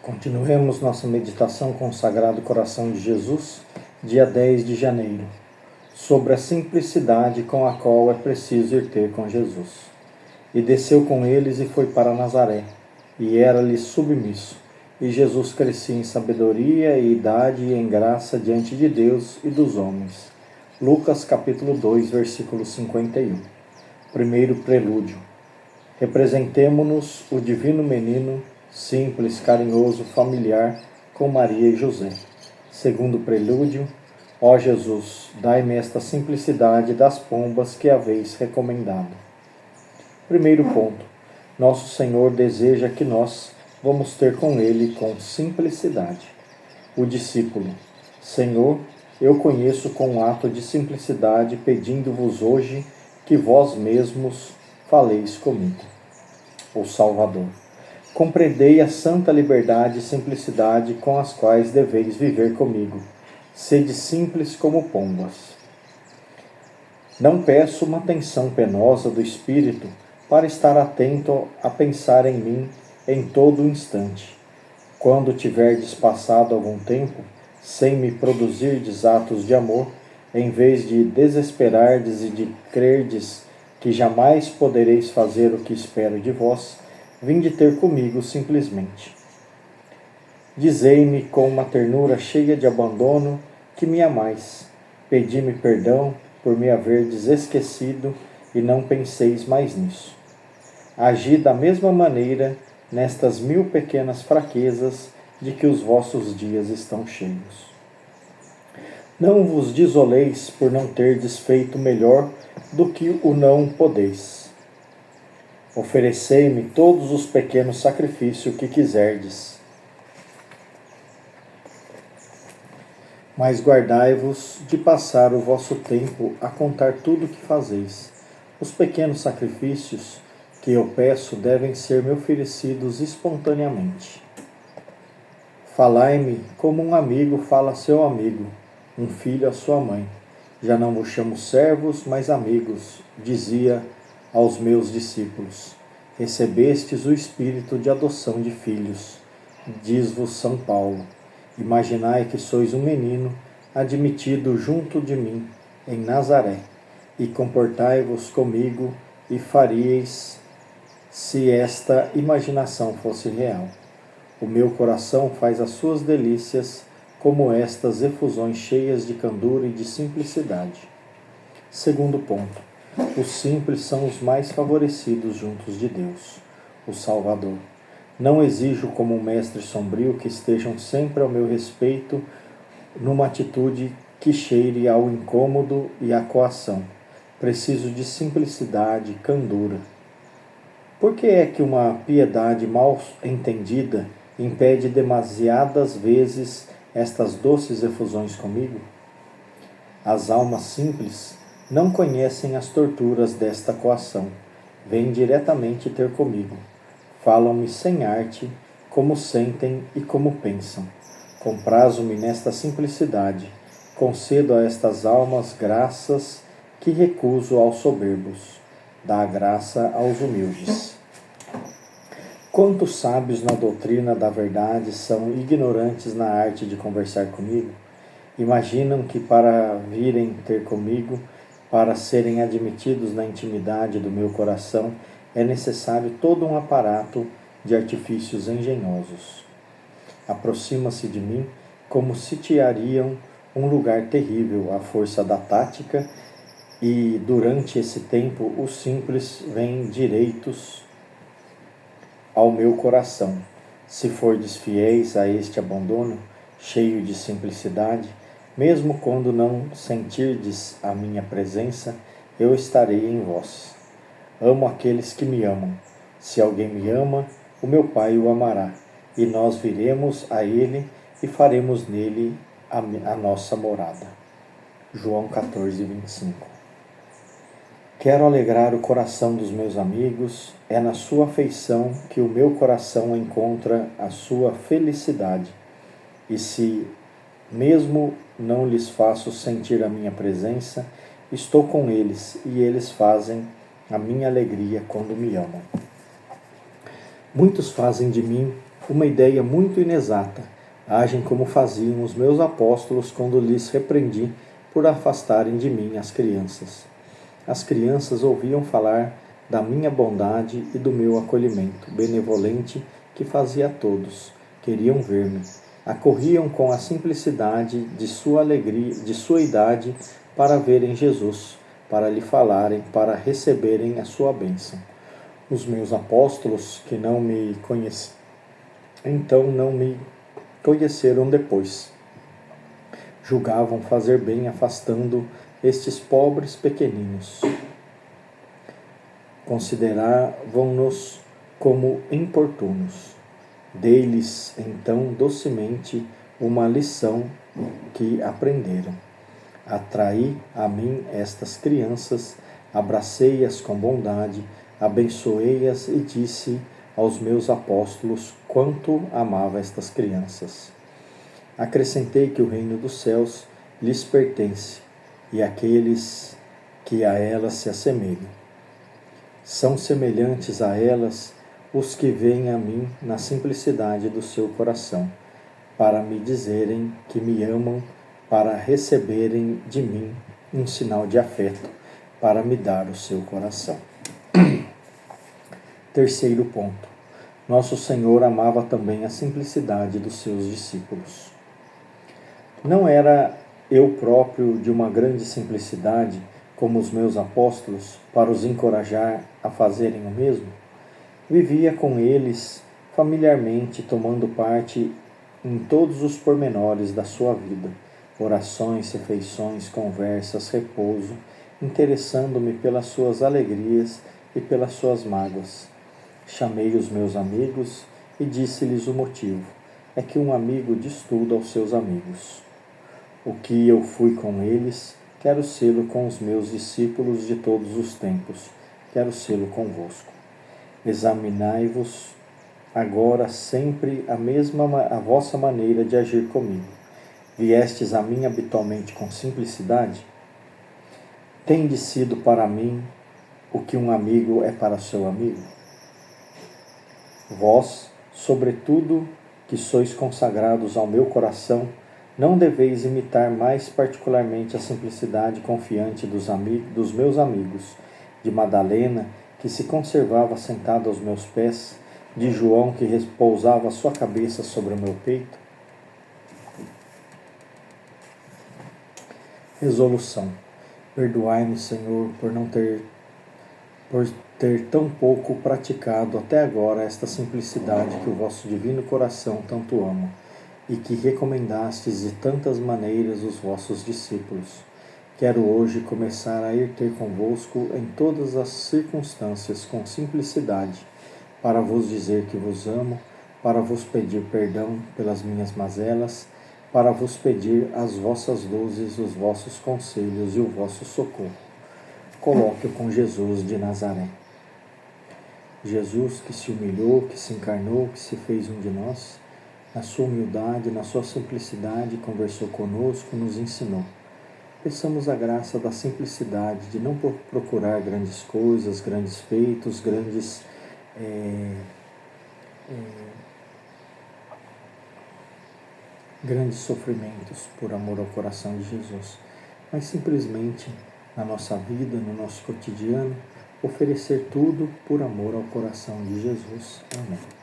Continuemos nossa meditação com o Sagrado Coração de Jesus, dia 10 de janeiro, sobre a simplicidade com a qual é preciso ir ter com Jesus. E desceu com eles e foi para Nazaré, e era-lhe submisso. E Jesus crescia em sabedoria e idade e em graça diante de Deus e dos homens. Lucas capítulo 2, versículo 51. Primeiro prelúdio. Representemo-nos o divino menino, simples, carinhoso, familiar, com Maria e José. Segundo prelúdio, ó Jesus, dai-me esta simplicidade das pombas que haveis recomendado. Primeiro ponto, nosso Senhor deseja que nós vamos ter com Ele com simplicidade. O discípulo, Senhor, eu conheço com um ato de simplicidade, pedindo-vos hoje que vós mesmos faleis comigo. O Salvador, compreendei a santa liberdade e simplicidade com as quais deveis viver comigo. Sede simples como pombas. Não peço uma atenção penosa do espírito para estar atento a pensar em mim em todo o instante. Quando tiverdes passado algum tempo, sem me produzirdes atos de amor, em vez de desesperardes e de crerdes que jamais podereis fazer o que espero de vós, vinde ter comigo simplesmente. Dizei-me com uma ternura cheia de abandono que me amais. Pedi-me perdão por me haverdes esquecido e não penseis mais nisso. Agi da mesma maneira nestas 1000 pequenas fraquezas de que os vossos dias estão cheios. Não vos desoleis por não terdes feito melhor do que o não podeis. Oferecei-me todos os pequenos sacrifícios que quiserdes, mas guardai-vos de passar o vosso tempo a contar tudo o que fazeis. Os pequenos sacrifícios que eu peço devem ser-me oferecidos espontaneamente. Falai-me como um amigo fala a seu amigo, um filho a sua mãe. Já não vos chamo servos, mas amigos, dizia aos meus discípulos. Recebestes o espírito de adoção de filhos, diz-vos São Paulo. Imaginai que sois um menino admitido junto de mim em Nazaré, e comportai-vos comigo e faríeis se esta imaginação fosse real. O meu coração faz as suas delícias como estas efusões cheias de candura e de simplicidade. Segundo ponto, os simples são os mais favorecidos juntos de Deus, o Salvador. Não exijo como um mestre sombrio que estejam sempre ao meu respeito numa atitude que cheire ao incômodo e à coação. Preciso de simplicidade, candura. Por que é que uma piedade mal entendida impede demasiadas vezes estas doces efusões comigo? As almas simples não conhecem as torturas desta coação. Vêm diretamente ter comigo. Falam-me sem arte, como sentem e como pensam. Comprazo-me nesta simplicidade. Concedo a estas almas graças que recuso aos soberbos. Dá a graça aos humildes. Quantos sábios na doutrina da verdade são ignorantes na arte de conversar comigo? Imaginam que para virem ter comigo, para serem admitidos na intimidade do meu coração, é necessário todo um aparato de artifícios engenhosos. Aproxima-se de mim como sitiariam um lugar terrível à força da tática, e durante esse tempo os simples vêm direitos ao meu coração. Se fordes fiéis a este abandono, cheio de simplicidade, mesmo quando não sentirdes a minha presença, eu estarei em vós. Amo aqueles que me amam. Se alguém me ama, o meu Pai o amará, e nós viremos a ele e faremos nele a nossa morada. João 14, 25. Quero alegrar o coração dos meus amigos, é na sua afeição que o meu coração encontra a sua felicidade. E se mesmo não lhes faço sentir a minha presença, estou com eles e eles fazem a minha alegria quando me amam. Muitos fazem de mim Uma ideia muito inexata. Agem como faziam os meus apóstolos quando lhes repreendi por afastarem de mim as crianças. As crianças ouviam falar da minha bondade e do meu acolhimento benevolente que fazia a todos. Queriam ver-me. Acorriam com a simplicidade de sua alegria, de sua idade, para verem Jesus, para lhe falarem, para receberem a sua bênção. Os meus apóstolos, que não me conheciam, então não me conheceram depois. Julgavam fazer bem afastando estes pobres pequeninos. Consideravam-nos como importunos. Dei-lhes então docemente uma lição que aprenderam. Atraí a mim estas crianças, abracei-as com bondade, abençoei-as e disse aos meus apóstolos quanto amava estas crianças. Acrescentei que o reino dos céus lhes pertence e aqueles que a elas se assemelham. São semelhantes a elas os que vêm a mim na simplicidade do seu coração, para me dizerem que me amam, para receberem de mim um sinal de afeto, para me dar o seu coração. Terceiro ponto. Nosso Senhor amava também a simplicidade dos seus discípulos. Não era eu próprio de uma grande simplicidade, como os meus apóstolos, para os encorajar a fazerem o mesmo? Vivia com eles familiarmente, tomando parte em todos os pormenores da sua vida, orações, refeições, conversas, repouso, interessando-me pelas suas alegrias e pelas suas mágoas. Chamei os meus amigos e disse-lhes o motivo. É que um amigo diz tudo aos seus amigos. O que eu fui com eles, quero sê-lo com os meus discípulos de todos os tempos, quero sê-lo convosco. Examinai-vos agora sempre a vossa maneira de agir comigo. Viestes a mim habitualmente com simplicidade? Tendes sido para mim o que um amigo é para seu amigo? Vós, sobretudo, que sois consagrados ao meu coração, não deveis imitar mais particularmente a simplicidade confiante dos meus amigos, de Madalena, que se conservava sentada aos meus pés, de João, que repousava sua cabeça sobre o meu peito? Resolução. Perdoai-me, Senhor, por ter tão pouco praticado até agora esta simplicidade que o vosso divino coração tanto ama, e que recomendastes de tantas maneiras os vossos discípulos. Quero hoje começar a ir ter convosco em todas as circunstâncias com simplicidade, para vos dizer que vos amo, para vos pedir perdão pelas minhas mazelas, para vos pedir as vossas luzes, os vossos conselhos e o vosso socorro. Coloque-o com Jesus de Nazaré. Jesus que se humilhou, que se encarnou, que se fez um de nós, na sua humildade, na sua simplicidade, conversou conosco, nos ensinou. Peçamos a graça da simplicidade, de não procurar grandes coisas, grandes feitos, grandes sofrimentos por amor ao coração de Jesus, mas simplesmente na nossa vida, no nosso cotidiano, oferecer tudo por amor ao coração de Jesus. Amém.